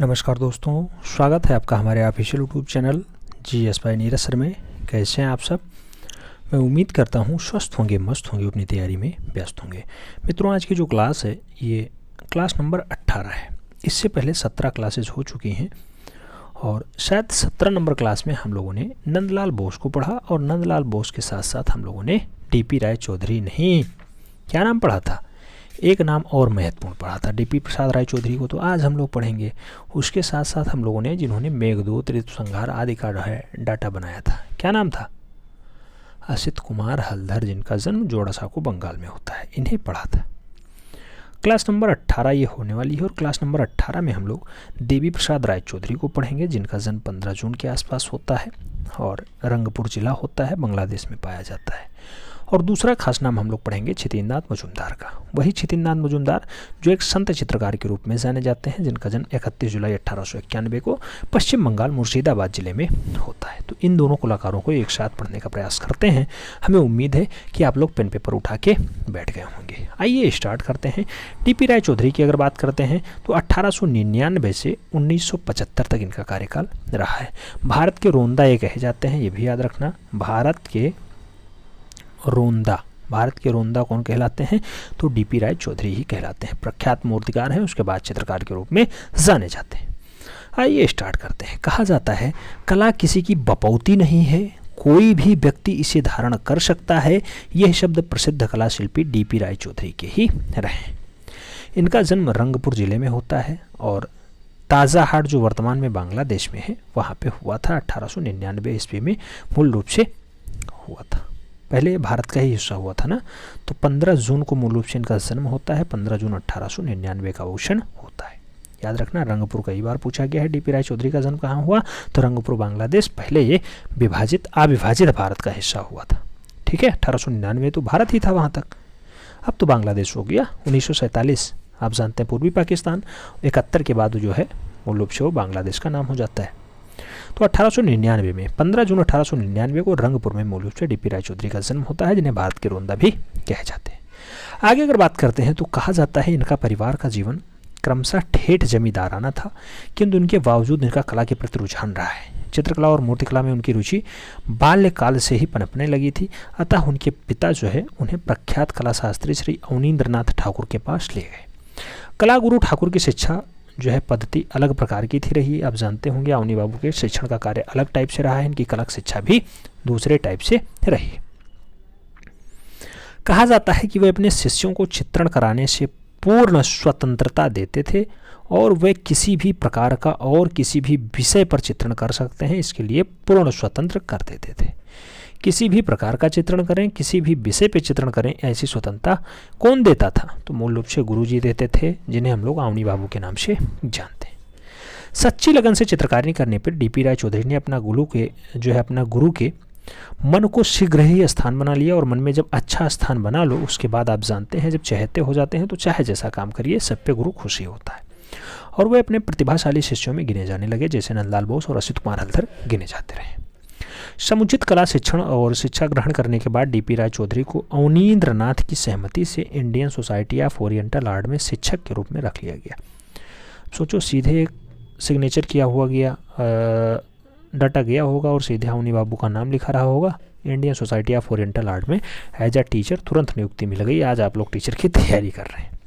नमस्कार दोस्तों, स्वागत है आपका हमारे official YouTube channel GS by Neeraj sir में। कैसे हैं आप सब? मैं उम्मीद करता हूं स्वस्थ होंगे, मस्त होंगे, अपनी तैयारी में व्यस्त होंगे। मित्रों, आज की जो क्लास है ये क्लास नंबर 18 है। इससे पहले 17 क्लासेज हो चुकी हैं और शायद 17 नंबर क्लास में हम लोगों ने नंदलाल बोस को पढ़ा और नंदलाल बोस के साथ साथ हम लोगों ने DP राय चौधरी नहीं, क्या नाम पढ़ा था, एक नाम और महत्वपूर्ण पढ़ा था, DP प्रसाद राय चौधरी को तो आज हम लोग पढ़ेंगे। उसके साथ साथ हम लोगों ने जिन्होंने मेघदूत, ऋतुसंहार आदि का डाटा बनाया था, क्या नाम था, असित कुमार हलधर, जिनका जन्म जोड़ासांको बंगाल में होता है, इन्हें पढ़ा था। क्लास नंबर 18 ये होने वाली है और क्लास नंबर 18 में हम लोग देवी प्रसाद राय चौधरी को पढ़ेंगे, जिनका जन्म 15 जून के आसपास होता है और रंगपुर जिला होता है, बांग्लादेश में पाया जाता है। और दूसरा खास नाम हम लोग पढ़ेंगे छितिंदात मजूमदार का, वही छितिंदात मजूमदार जो एक संत चित्रकार के रूप में जाने जाते हैं, जिनका जन्म 31 जुलाई 1891 को पश्चिम बंगाल मुर्शिदाबाद जिले में होता है। तो इन दोनों कलाकारों को एक साथ पढ़ने का प्रयास करते हैं। हमें उम्मीद है कि आप लोग पेन पेपर उठा के बैठ गए होंगे। आइए स्टार्ट करते हैं। DP राय चौधरी की अगर बात करते हैं तो 1899 से 1975 तक इनका कार्यकाल रहा है। भारत के रोंदा ये कहे जाते हैं, ये भी याद रखना। भारत के रोंदा कौन कहलाते हैं? तो DP राय चौधरी ही कहलाते हैं। प्रख्यात मूर्तिकार हैं, उसके बाद चित्रकार के रूप में जाने जाते हैं। आइए स्टार्ट करते हैं। कहा जाता है कला किसी की बपौती नहीं है, कोई भी व्यक्ति इसे धारण कर सकता है। यह शब्द प्रसिद्ध कला शिल्पी DP राय चौधरी के ही रहे। इनका जन्म रंगपुर जिले में होता है और ताज़ा हाट जो वर्तमान में बांग्लादेश में है वहाँ पे हुआ था। 1899 ईस्वी में मूल रूप से हुआ था। पहले भारत का ही हिस्सा हुआ था ना, तो 15 जून को मूल रूप से इनका जन्म होता है। 15 जून 1899 का भूषण होता है। याद रखना, रंगपुर कई बार पूछा गया है। DP राय चौधरी का जन्म कहाँ हुआ? तो रंगपुर, बांग्लादेश। पहले ये अविभाजित भारत का हिस्सा हुआ था। ठीक है, 1899 तो भारत ही था वहाँ तक, अब तो बांग्लादेश हो गया। 1947 आप जानते हैं पूर्वी पाकिस्तान। 71 के बाद जो है मूल रूप से वो बांग्लादेश का नाम हो जाता है। तो 1899 में 15 जून 1899 को रंगपुर में मूल रूप से DP राय चौधरी का जन्म होता है, जिन्हें भारत के रोंदा भी कहे जाते हैं। आगे अगर बात करते हैं तो कहा जाता है इनका परिवार का जीवन क्रमशः ठेठ जमींदाराना था, किंतु उनके बावजूद इनका कला के प्रति रुझान रहा है। चित्रकला और मूर्तिकला में उनकी रुचि बाल्यकाल से ही पनपने लगी थी। अतः उनके पिता जो है उन्हें प्रख्यात कला शास्त्री श्री अवनींद्रनाथ ठाकुर के पास ले गए। कला गुरु ठाकुर की शिक्षा जो है पद्धति अलग प्रकार की थी रही। आप जानते होंगे अवनी बाबू के शिक्षण का कार्य अलग टाइप से रहा है, इनकी कला शिक्षा भी दूसरे टाइप से रही। कहा जाता है कि वे अपने शिष्यों को चित्रण कराने से पूर्ण स्वतंत्रता देते थे और वे किसी भी प्रकार का और किसी भी विषय पर चित्रण कर सकते हैं, इसके लिए पूर्ण स्वतंत्र कर देते थे। किसी भी प्रकार का चित्रण करें, किसी भी विषय पे चित्रण करें, ऐसी स्वतंत्रता कौन देता था? तो मूल रूप से गुरुजी देते थे, जिन्हें हम लोग अवनी बाबू के नाम से जानते हैं। सच्ची लगन से चित्रकारी करने पर DP राय चौधरी ने अपना गुरु के मन को शीघ्र ही स्थान बना लिया और मन में जब अच्छा स्थान बना लो उसके बाद आप जानते हैं जब चहेते हो जाते हैं तो चाहे जैसा काम करिए सब पे गुरु खुशी होता है। और वे अपने प्रतिभाशाली शिष्यों में गिने जाने लगे, जैसे नंदलाल बोस और असित कुमार हलधर गिने जाते रहे। समुचित कला शिक्षण और शिक्षा ग्रहण करने के बाद DP राय चौधरी को अवनींद्रनाथ की सहमति से Indian society of oriental art में शिक्षक के रूप में रख लिया गया। सोचो, सीधे सिग्नेचर किया हुआ गया, डाटा गया होगा और सीधे अवनी बाबू का नाम लिखा रहा होगा। Indian society of oriental art में एज अ टीचर तुरंत नियुक्ति मिल गई। आज आप लोग टीचर की तैयारी कर रहे हैं,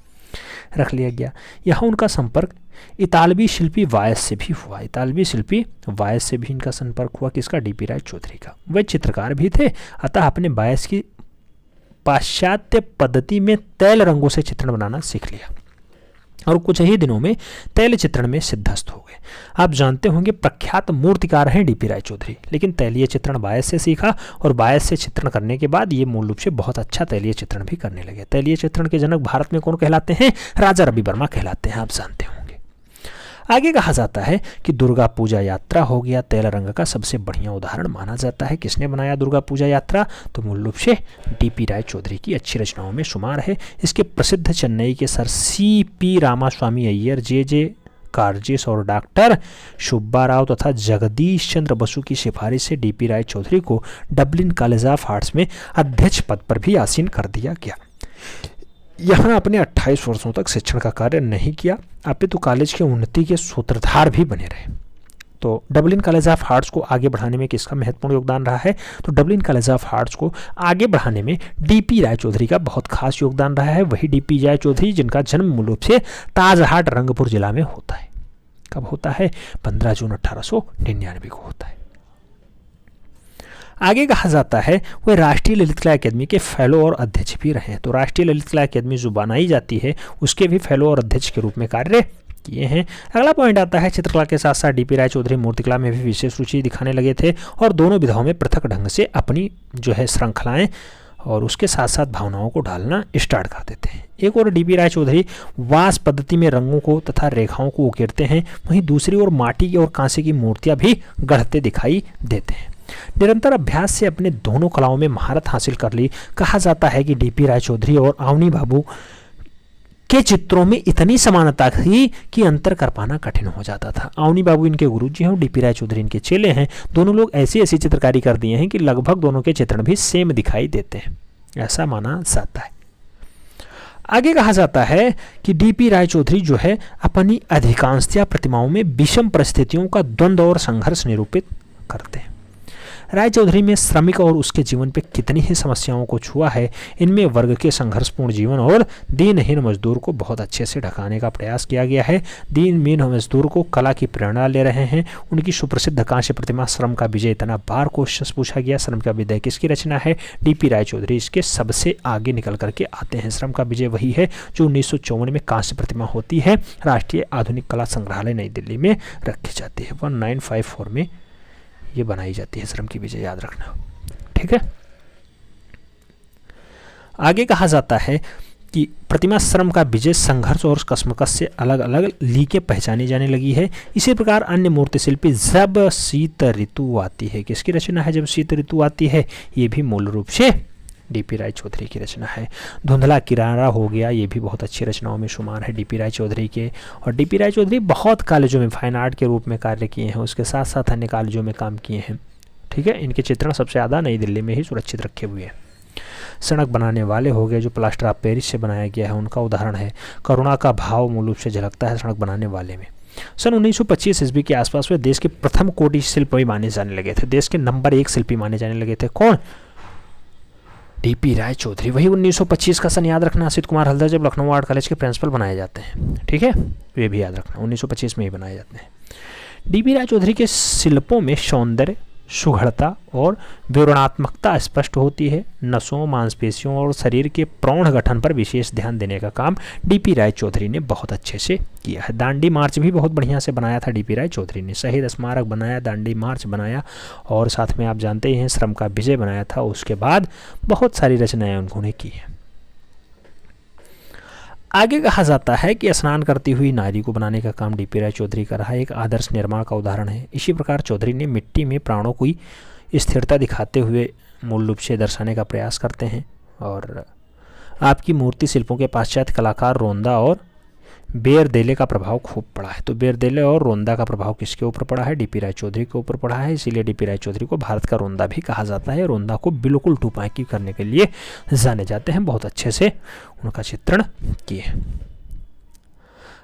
रख लिया गया। यहाँ उनका संपर्क इतालवी शिल्पी वायस से भी हुआ। इतालवी शिल्पी वायस से भी इनका संपर्क हुआ। किसका? DP राय चौधरी का। वे चित्रकार भी थे, अतः अपने वायस की पाश्चात्य पद्धति में तैल रंगों से चित्रण बनाना सीख लिया और कुछ ही दिनों में तैल चित्रण में सिद्धस्त हो गए। आप जानते होंगे प्रख्यात मूर्तिकार हैं DP राय चौधरी, लेकिन तैलीय चित्रण वायस से सीखा और वायस से चित्रण करने के बाद ये मूल रूप से बहुत अच्छा तैलीय चित्रण भी करने लगे। तैलीय चित्रण के जनक भारत में कौन कहलाते हैं? राजा रवि वर्मा कहलाते हैं, आप जानते होंगे। आगे कहा जाता है कि दुर्गा पूजा यात्रा हो गया तैल रंग का सबसे बढ़िया उदाहरण माना जाता है। किसने बनाया दुर्गा पूजा यात्रा? तो मूल रूप से DP राय चौधरी की अच्छी रचनाओं में शुमार है। इसके प्रसिद्ध चेन्नई के sir CP Ramaswamy Iyer, JJ कारजेस और डॉक्टर सुब्बा राव तथा जगदीश चंद्र बसु की सिफारिश से DP राय चौधरी को डबलिन कॉलेज ऑफ आर्ट्स में अध्यक्ष पद पर भी आसीन कर दिया गया। यहाँ अपने 28 वर्षों तक शिक्षण का कार्य नहीं किया, अपितु कॉलेज की उन्नति के सूत्रधार भी बने रहे। तो डबलिन कॉलेज ऑफ आर्ट्स को आगे बढ़ाने में किसका महत्वपूर्ण योगदान रहा है? तो डबलिन कॉलेज ऑफ आर्ट्स को आगे बढ़ाने में डीपी रायचौधरी का बहुत खास योगदान रहा है। वही डीपी रायचौधरी जिनका जन्म मूल रूप से ताजहाट रंगपुर जिला में होता है। कब होता है? 15 जून 1899 को होता है। आगे कहा जाता है वह राष्ट्रीय ललित कला अकादमी के फेलो और अध्यक्ष भी रहे हैं। तो राष्ट्रीय ललित कला अकादमी जो बनाई जाती है उसके भी फेलो और अध्यक्ष के रूप में कार्य किए हैं। अगला पॉइंट आता है चित्रकला के साथ साथ डीपी रायचौधरी मूर्तिकला में भी विशेष रुचि दिखाने लगे थे और दोनों विधाओं में पृथक ढंग से अपनी जो है श्रृंखलाएं और उसके साथ साथ भावनाओं को ढालना स्टार्ट कर देते हैं। एक और डीपी रायचौधरी वास पद्धति में रंगों को तथा रेखाओं को उकेरते हैं, वहीं दूसरी ओर माटी और कांसे की मूर्तियां भी गढ़ते दिखाई देते हैं। निरंतर अभ्यास से अपने दोनों कलाओं में महारत हासिल कर ली। कहा जाता है कि डीपी रायचौधरी और अवनी बाबू के चित्रों में इतनी समानता थी कि अंतर कर पाना कठिन हो जाता था। अवनी बाबू इनके गुरुजी हैं और डीपी रायचौधरी इनके चेले हैं। दोनों लोग ऐसी ऐसी चित्रकारी कर दिए हैं कि लगभग दोनों के चित्रण भी सेम दिखाई देते हैं, ऐसा माना जाता है। आगे कहा जाता है कि डीपी रायचौधरी जो है अपनी अधिकांशतः प्रतिमाओं में विषम परिस्थितियों का द्वंद्व और संघर्ष निरूपित करते हैं। रायचौधरी में श्रमिक और उसके जीवन पे कितनी ही समस्याओं को छुआ है। इनमें वर्ग के संघर्षपूर्ण जीवन और दीनहीन मजदूर को बहुत अच्छे से ढकाने का प्रयास किया गया है। दीनहीन मजदूर को कला की प्रेरणा ले रहे हैं। उनकी सुप्रसिद्ध कांस्य प्रतिमा श्रम का विजय इतना बार क्वेश्चन पूछा गया, श्रम का विजय किसकी रचना है? डीपी रायचौधरी इसके सबसे आगे निकल करके आते हैं। श्रम का विजय वही है जो 1954 में कांस्य प्रतिमा होती है, राष्ट्रीय आधुनिक कला संग्रहालय नई दिल्ली में रखी जाती है। 1954 में ये बनाई जाती है श्रम की विजय, याद रखना, ठीक है। आगे कहा जाता है कि प्रतिमा श्रम का विजय संघर्ष और कश्मकश से अलग अलग लीके पहचानी जाने लगी है। इसी प्रकार अन्य मूर्ति शिल्पी जब शीत ऋतु आती है, किसकी रचना है? जब शीत ऋतु आती है, ये भी मूल रूप से डीपी रायचौधरी की रचना है। धुंधला किनारा हो गया, ये भी बहुत अच्छी रचनाओं में शुमार है डीपी रायचौधरी के। और डीपी रायचौधरी बहुत कॉलेजों में फाइन आर्ट के रूप में कार्य किए हैं, उसके साथ साथ अन्य कॉलेजों में काम किए हैं, ठीक है। इनके चित्रण सबसे ज़्यादा नई दिल्ली में ही सुरक्षित रखे हुए हैं। सड़क बनाने वाले हो गए जो प्लास्टर ऑफ पेरिस से बनाया गया है, उनका उदाहरण है। करुणा का भाव मूल रूप से झलकता है सड़क बनाने वाले में। सन 1925 ईस्वी के आसपास वे देश के प्रथम कोटि शिल्पी माने जाने लगे थे। देश के नंबर 1 शिल्पी माने जाने लगे थे। कौन? डीपी रायचौधरी। वही 1925 का सन याद रखना। असित कुमार हल्दर जब लखनऊ आर्ट कॉलेज के प्रिंसिपल बनाए जाते हैं, ठीक है, ये भी याद रखना, 1925 में ही बनाए जाते हैं। डीपी रायचौधरी के शिल्पों में सौंदर्य, सुघड़ता और विवरणात्मकता स्पष्ट होती है। नसों, मांसपेशियों और शरीर के प्रौढ़ गठन पर विशेष ध्यान देने का काम डीपी रायचौधरी ने बहुत अच्छे से किया है। दांडी मार्च भी बहुत बढ़िया से बनाया था डीपी रायचौधरी ने। शहीद स्मारक बनाया, दांडी मार्च बनाया और साथ में आप जानते ही हैं श्रम का विजय बनाया था। उसके बाद बहुत सारी रचनाएं उन्होंने की हैं। आगे कहा जाता है कि स्नान करती हुई नारी को बनाने का काम डीपी रायचौधरी का रहा, एक आदर्श निर्माण का उदाहरण है। इसी प्रकार चौधरी ने मिट्टी में प्राणों की स्थिरता दिखाते हुए मूल रूप से दर्शाने का प्रयास करते हैं। और आपकी मूर्ति शिल्पों के पाश्चात्य कलाकार रोंदा और बेरदेले का प्रभाव खूब पड़ा है। तो बेरदेले और रोंदा का प्रभाव किसके ऊपर पड़ा है? डीपी रायचौधरी के ऊपर पड़ा है। इसीलिए डीपी रायचौधरी को भारत का रोंदा भी कहा जाता है। रोंदा को बिल्कुल टूपाकी करने के लिए जाने जाते हैं, बहुत अच्छे से उनका चित्रण किए।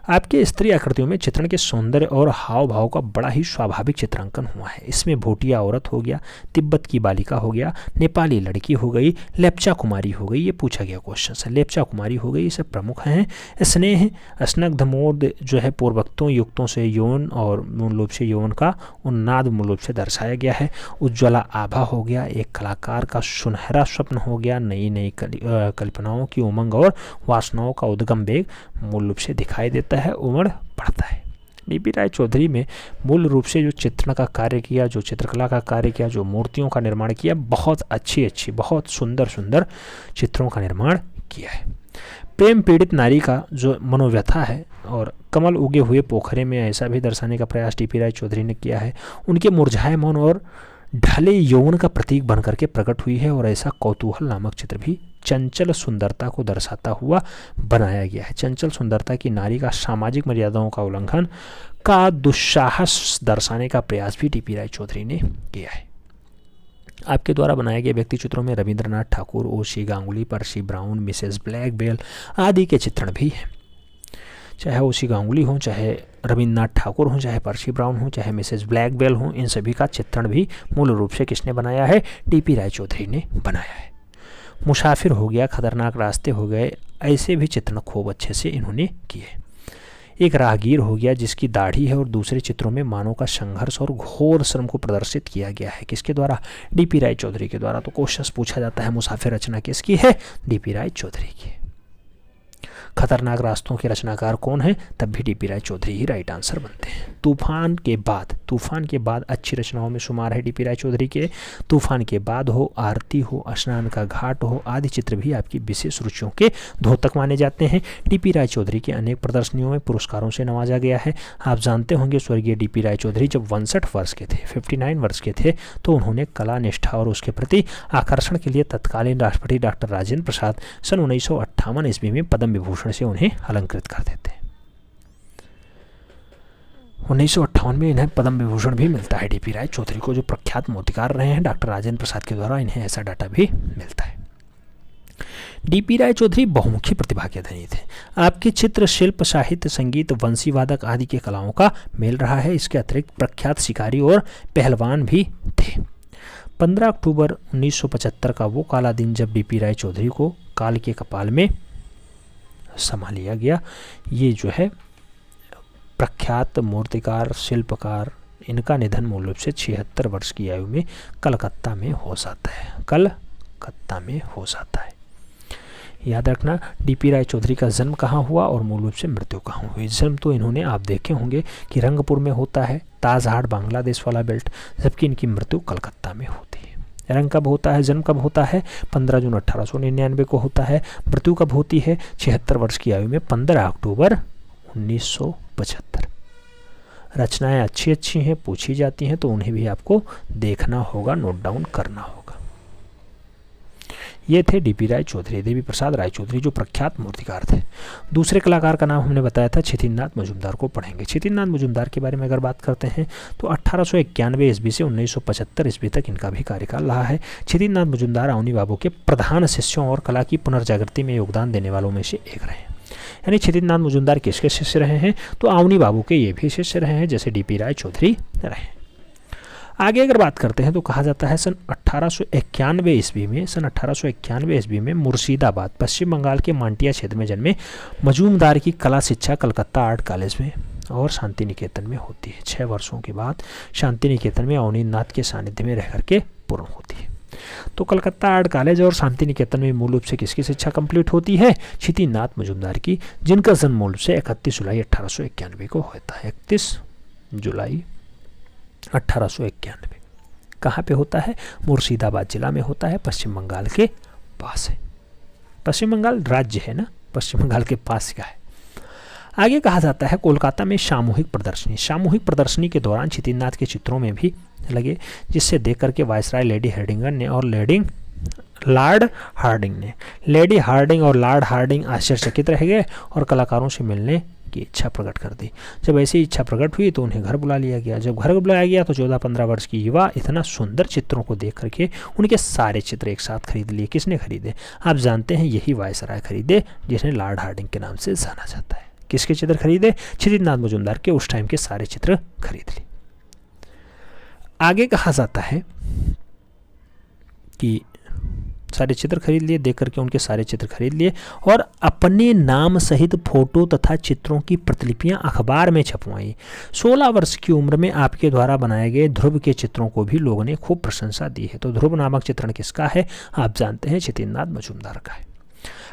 आपके स्त्री आकृतियों में चित्रण के सौंदर्य और हाव भाव का बड़ा ही स्वाभाविक चित्रांकन हुआ है। इसमें भोटिया औरत हो गया, तिब्बत की बालिका हो गया, नेपाली लड़की हो गई, लेप्चा कुमारी हो गई, ये पूछा गया क्वेश्चन है। लेप्चा कुमारी हो गई, ये सब प्रमुख हैं। स्नेह, स्नग्ध मोद जो है पूर्वोक्तों युक्तों से यौन और मूल रूप से यौन का उन्नाद मूल रूप से दर्शाया गया है। उज्ज्वला आभा हो गया, एक कलाकार का सुनहरा स्वप्न हो गया। नई नई कल्पनाओं की उमंग और वासनाओं का उद्गम वेग मूल रूप से दिखाई देता है, उमड़ पड़ता है। डीपी रायचौधरी में मूल रूप से जो चित्रण का कार्य किया, जो चित्रकला का कार्य किया, जो मूर्तियों का निर्माण किया, बहुत अच्छी बहुत सुंदर चित्रों का निर्माण किया है। प्रेम पीड़ित नारी का जो मनोव्यथा है और कमल उगे हुए पोखरे में, ऐसा भी दर्शाने का प्रयास डीपी रायचौधरी ने किया है। उनके मुरझाए मौन और ढले यौवन का प्रतीक बन करके प्रकट हुई है। और ऐसा कौतूहल नामक चित्र भी चंचल सुंदरता को दर्शाता हुआ बनाया गया है। चंचल सुंदरता की नारी का सामाजिक मर्यादाओं का उल्लंघन का दुस्साहस दर्शाने का प्रयास भी डीपी रायचौधरी ने किया है। आपके द्वारा बनाए गए व्यक्ति चित्रों में Rabindranath Thakur, O C Ganguly, Percy Brown, Mrs Blackwell आदि के चित्रण भी हैं। चाहे ओशी गांगुली हो, चाहे रविंद्रनाथ ठाकुर हो, चाहे पर्सी ब्राउन हो, चाहे मिसेस ब्लैकबेल हो, इन सभी का चित्रण भी मूल रूप से किसने बनाया है? टीपी रायचौधरी ने बनाया है। मुसाफिर हो गया, खतरनाक रास्ते हो गए, ऐसे भी चित्रण खूब अच्छे से इन्होंने किए। एक राहगीर हो गया जिसकी दाढ़ी है, और दूसरे चित्रों में मानव का संघर्ष और घोर श्रम को प्रदर्शित किया गया है। किसके द्वारा? डीपी रायचौधरी के द्वारा। तो क्वेश्चन पूछा जाता है मुसाफिर रचना किसकी है? डीपी रायचौधरी की। खतरनाक रास्तों के रचनाकार कौन है? तब भी डीपी रायचौधरी ही राइट आंसर बनते हैं। तूफान के बाद अच्छी रचनाओं में शुमार है डीपी रायचौधरी के। तूफान के बाद हो, आरती हो, स्नान का घाट हो आदि चित्र भी आपकी विशेष रुचियों के द्योतक माने जाते हैं। डीपी रायचौधरी के अनेक प्रदर्शनियों में पुरस्कारों से नवाजा गया है। आप जानते होंगे स्वर्गीय डीपी रायचौधरी जब 59 वर्ष के थे, 59 वर्ष के थे, तो उन्होंने कला, निष्ठा और उसके प्रति आकर्षण के लिए तत्कालीन राष्ट्रपति डॉक्टर राजेंद्र प्रसाद सन 1958 ईस्वी में पद्म विभूषण से उन्हें अलंकृत कर देते हैं। 1958 में इन्हें पद्म विभूषण भी मिलता है डीपी रायचौधरी को, जो प्रख्यात मूर्तिकार रहे हैं डॉक्टर राजेंद्र प्रसाद के द्वारा इन्हें ऐसा डाटा भी मिलता है। डीपी रायचौधरी बहुमुखी प्रतिभा के धनी थे। आपके चित्र, शिल्प, साहित्य, संगीत, वंशी वादक आदि के कलाओं का मेल रहा है। इसके अतिरिक्त प्रख्यात शिकारी और पहलवान भी थे। 15 अक्टूबर 1975 का वो काला दिन जब डीपी रायचौधरी को काल के कपाल में समा लिया गया। ये जो है प्रख्यात मूर्तिकार, शिल्पकार, इनका निधन मूल रूप से 76 वर्ष की आयु में कलकत्ता में हो जाता है। कलकत्ता में हो जाता है। याद रखना, डीपी रायचौधरी का जन्म कहाँ हुआ और मूल रूप से मृत्यु कहाँ हुई। जन्म तो इन्होंने आप देखे होंगे कि रंगपुर में होता है, ताजहाट बांग्लादेश वाला बेल्ट, जबकि इनकी मृत्यु कलकत्ता में होती है। रंग कब होता है, जन्म कब होता है? 15 जून 1899 को होता है। मृत्यु कब होती है? 76 वर्ष की आयु में 15 अक्टूबर 1975। रचनाएं अच्छी हैं, पूछी जाती हैं, तो उन्हें भी आपको देखना होगा, नोट डाउन करना होगा। ये थे डीपी रायचौधरी, देवी प्रसाद रायचौधरी, जो प्रख्यात मूर्तिकार थे। दूसरे कलाकार का नाम हमने बताया था, क्षितिज मजूमदार को पढ़ेंगे। क्षितिज मजूमदार के बारे में अगर बात करते हैं तो 1891 ईस्वी से 1975 ईस्वी तक इनका भी कार्यकाल रहा है। क्षितिज मजूमदार अवनी बाबू के प्रधान शिष्यों और कला की पुनर्जागृति में योगदान देने वालों में से एक रहे। यानी क्षितिज मजूमदार किसके शिष्य रहे हैं? तो अवनी बाबू के ये भी शिष्य रहे हैं, जैसे डीपी रायचौधरी रहे। आगे अगर बात करते हैं तो कहा जाता है सन 1891 ईस्वी में मुर्शिदाबाद, पश्चिम बंगाल के मांटिया क्षेत्र में जन्मे मजूमदार की कला शिक्षा कलकत्ता आर्ट कॉलेज में और शांति निकेतन में होती है। 6 वर्षों के बाद शांति निकेतन में अवनीनाथ के सानिध्य में रह करके पूर्ण होती है। तो कलकत्ता आर्ट कॉलेज और शांति निकेतन में मूल रूप से किसकी शिक्षा कंप्लीट होती है? क्षितिज मजूमदार की, जिनका जन्म मूल रूप से 31 जुलाई 1891 को होता है। 31 जुलाई 1891 कहाँ पे होता है? मुर्शिदाबाद जिला में होता है, पश्चिम बंगाल के पास है। पश्चिम बंगाल राज्य है ना, पश्चिम बंगाल के पास का है। आगे कहा जाता है कोलकाता में सामूहिक प्रदर्शनी के दौरान क्षितिज के चित्रों में भी लगे, जिससे देख करके वायसराय लेडी हार्डिंगर ने और लॉर्ड हार्डिंग और लॉर्ड हार्डिंग आश्चर्यचकित रह गए और कलाकारों से मिलने की इच्छा प्रकट कर दी। जब ऐसी इच्छा प्रकट हुई तो उन्हें घर बुला लिया गया। जब घर बुलाया गया तो 14-15 वर्ष की युवा इतना सुंदर चित्रों को देख करके उनके सारे चित्र एक साथ खरीद लिए। किसने खरीदे? आप जानते हैं, यही वायसराय खरीदे, जिन्हें लॉर्ड हार्डिंग के नाम से जाना जाता है। किसके चित्र खरीदे? क्षितिज मजूमदार के उस टाइम के सारे चित्र खरीद लिए। आगे कहा जाता है कि सारे चित्र खरीद लिए, देख करके उनके सारे चित्र खरीद लिए और अपने नाम सहित फोटो तथा चित्रों की प्रतिलिपियां अखबार में छपवाई। 16 वर्ष की उम्र में आपके द्वारा बनाए गए ध्रुव के चित्रों को भी लोगों ने खूब प्रशंसा दी है। तो ध्रुव नामक चित्रण किसका है? आप जानते हैं, क्षितिज मजूमदार का है।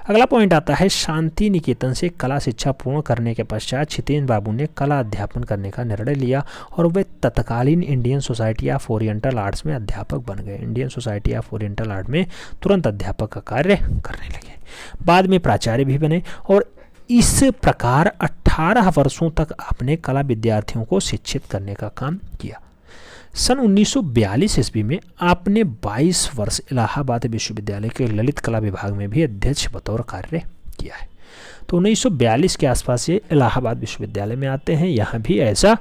अगला पॉइंट आता है, शांति निकेतन से कला शिक्षा पूर्ण करने के पश्चात क्षितिज बाबू ने कला अध्यापन करने का निर्णय लिया और वे तत्कालीन Indian society of oriental arts में अध्यापक बन गए। Indian society of oriental art में तुरंत अध्यापक का कार्य करने लगे। बाद में प्राचार्य भी बने और इस प्रकार 18 वर्षों तक आपने कला विद्यार्थियों को शिक्षित करने का काम किया। सन 1942 ईस्वी में आपने 22 वर्ष इलाहाबाद विश्वविद्यालय के ललित कला विभाग में भी अध्यक्ष बतौर कार्य किया है। तो 1942 के आसपास ये इलाहाबाद विश्वविद्यालय में आते हैं, यहाँ भी एज अ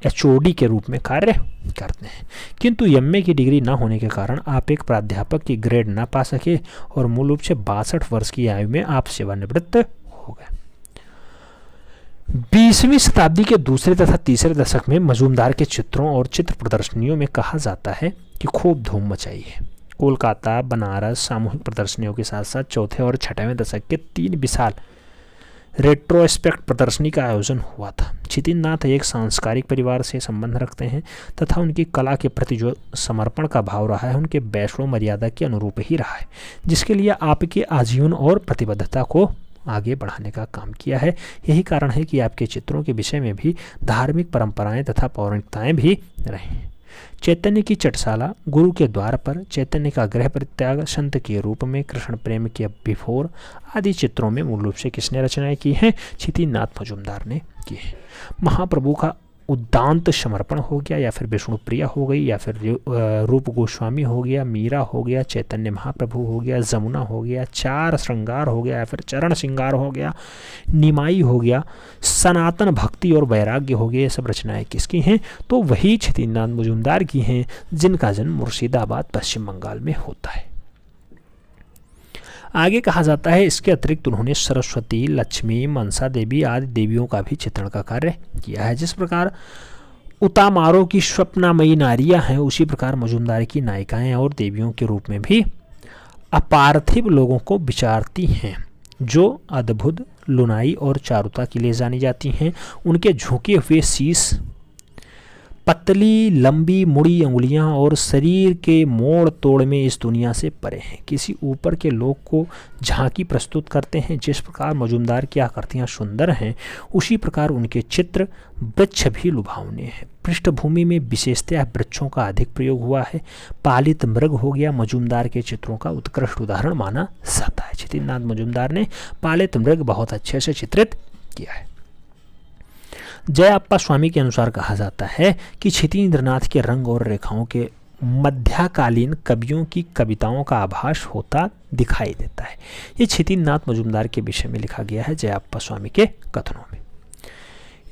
HOD के रूप में कार्य करते हैं, किंतु MA की डिग्री न होने के कारण आप एक प्राध्यापक की ग्रेड न पा सके और मूल रूप से 62 वर्ष की आयु में आप सेवानिवृत्त हो गए। 20वीं शताब्दी के दूसरे तथा तीसरे दशक में मजूमदार के चित्रों और चित्र प्रदर्शनियों में कहा जाता है कि खूब धूम मचाई है। कोलकाता, बनारस सामूहिक प्रदर्शनियों के साथ साथ चौथे और छठवें दशक के 3 विशाल रेट्रोस्पेक्ट प्रदर्शनी का आयोजन हुआ था। छितिननाथ एक सांस्कारिक परिवार से संबंध रखते हैं तथा उनकी कला के प्रति जो समर्पण का भाव रहा है उनके वैष्णव मर्यादा के अनुरूप ही रहा है, जिसके लिए आपके आजीवन और प्रतिबद्धता को आगे बढ़ाने का काम किया है। यही कारण है कि आपके चित्रों के विषय में भी धार्मिक परंपराएं तथा पौराणिकताएं भी रही। चैतन्य की चटशाला, गुरु के द्वार पर, चैतन्य का गृह परित्याग, संत के रूप में, कृष्ण प्रेम के बिफोर आदि चित्रों में मूल रूप से किसने रचनाएं की हैं? छितिननाथ मजूमदार ने की है। महाप्रभु का उदांत समर्पण हो गया, या फिर विष्णुप्रिया हो गई, या फिर रूप गोस्वामी हो गया, मीरा हो गया, चैतन्य महाप्रभु हो गया, जमुना हो गया, चार श्रृंगार हो गया, या फिर चरण श्रृंगार हो गया, निमाई हो गया, सनातन भक्ति और वैराग्य हो गया। ये सब रचनाएं किसकी हैं? तो वही छितिननाथ मजूमदार की हैं, जिनका जन्म मुर्शिदाबाद पश्चिम बंगाल में होता है। आगे कहा जाता है इसके अतिरिक्त उन्होंने सरस्वती, लक्ष्मी, मनसा देवी आदि देवियों का भी चित्रण का कार्य किया है। जिस प्रकार उतामारों की स्वप्नामयी नारियां हैं, उसी प्रकार मजूमदार की नायिकाएं और देवियों के रूप में भी अपार्थिव लोगों को विचारती हैं, जो अद्भुत लुनाई और चारुता के लिए जानी जाती हैं। उनके झुके हुए शीश, पतली लंबी मुड़ी अंगुलियां और शरीर के मोड़ तोड़ में इस दुनिया से परे हैं, किसी ऊपर के लोक को झांकी प्रस्तुत करते हैं। जिस प्रकार मजूमदार की आकृतियां सुंदर हैं, उसी प्रकार उनके चित्र वृक्ष भी लुभावने हैं। पृष्ठभूमि में विशेषतः वृक्षों का अधिक प्रयोग हुआ है। पालित मृग हो गया मजूमदार के चित्रों का उत्कृष्ट उदाहरण माना जाता है। छितिननाथ मजूमदार ने पालित मृग बहुत अच्छे से चित्रित किया है। जयाप्पा स्वामी के अनुसार कहा जाता है कि छितिन्द्रनाथ के रंग और रेखाओं के मध्यकालीन कवियों की कविताओं का आभास होता दिखाई देता है। ये छितिननाथ मजूमदार के विषय में लिखा गया है जयाप्पा स्वामी के कथनों में।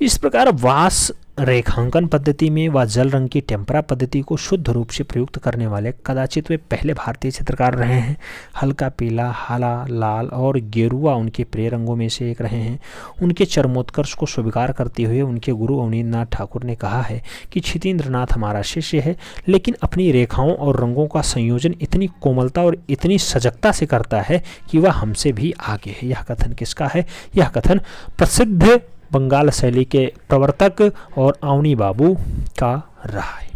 इस प्रकार वास रेखांकन पद्धति में व जल रंग की टेम्परा पद्धति को शुद्ध रूप से प्रयुक्त करने वाले कदाचित वे पहले भारतीय चित्रकार रहे हैं। हल्का पीला, हाला, लाल और गेरुआ उनके प्रिय रंगों में से एक रहे हैं। उनके चरमोत्कर्ष को स्वीकार करते हुए उनके गुरु अवनींद्रनाथ ठाकुर ने कहा है कि छितिन्द्रनाथ हमारा शिष्य है, लेकिन अपनी रेखाओं और रंगों का संयोजन इतनी कोमलता और इतनी सजगता से करता है कि वह हमसे भी आगे है। यह कथन किसका है? यह कथन प्रसिद्ध बंगाल शैली के प्रवर्तक और अवनी बाबू का रहा है।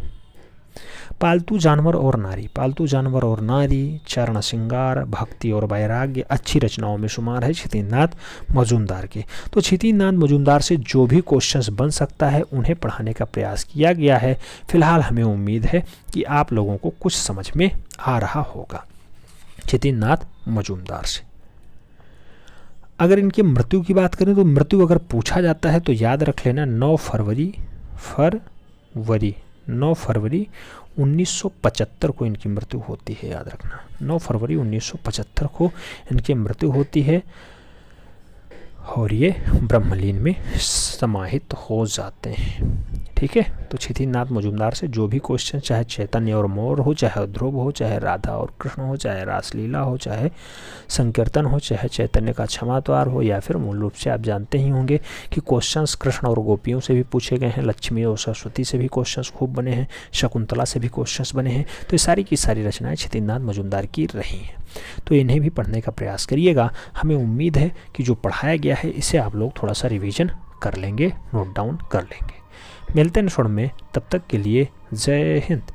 पालतू जानवर और नारी, पालतू जानवर और नारी, चरण श्रृंगार, भक्ति और वैराग्य अच्छी रचनाओं में शुमार है छितिननाथ मजूमदार के। तो छितिननाथ मजूमदार से जो भी क्वेश्चंस बन सकता है उन्हें पढ़ाने का प्रयास किया गया है। फिलहाल हमें उम्मीद है कि आप लोगों को कुछ समझ में आ रहा होगा छितिननाथ मजूमदार से। अगर इनकी मृत्यु की बात करें तो मृत्यु अगर पूछा जाता है तो याद रख लेना 9 फरवरी 1975 को इनकी मृत्यु होती है। याद रखना 9 फरवरी 1975 को इनकी मृत्यु होती है और ये ब्रह्मलीन में समाहित हो जाते हैं। ठीक है, तो छितिननाथ मजूमदार से जो भी क्वेश्चन, चाहे चैतन्य और मोर हो, चाहे ध्रुव हो, चाहे राधा और कृष्ण हो, चाहे रासलीला हो, चाहे संकीर्तन हो, चाहे चैतन्य का क्षमाद्वार हो, या फिर मूल रूप से आप जानते ही होंगे कि क्वेश्चंस कृष्ण और गोपियों से भी पूछे गए हैं, लक्ष्मी और सरस्वती से भी क्वेश्चंस खूब बने हैं, शकुंतला से भी क्वेश्चंस बने हैं। तो ये सारी की सारी रचनाएं छितिननाथ मजूमदार की रही हैं, तो इन्हें भी पढ़ने का प्रयास करिएगा। हमें उम्मीद है कि जो पढ़ाया गया है इसे आप लोग थोड़ा सा रिवीजन कर लेंगे, नोट डाउन कर लेंगे। मिलते हैं नेक्स्ट में, तब तक के लिए जय हिंद।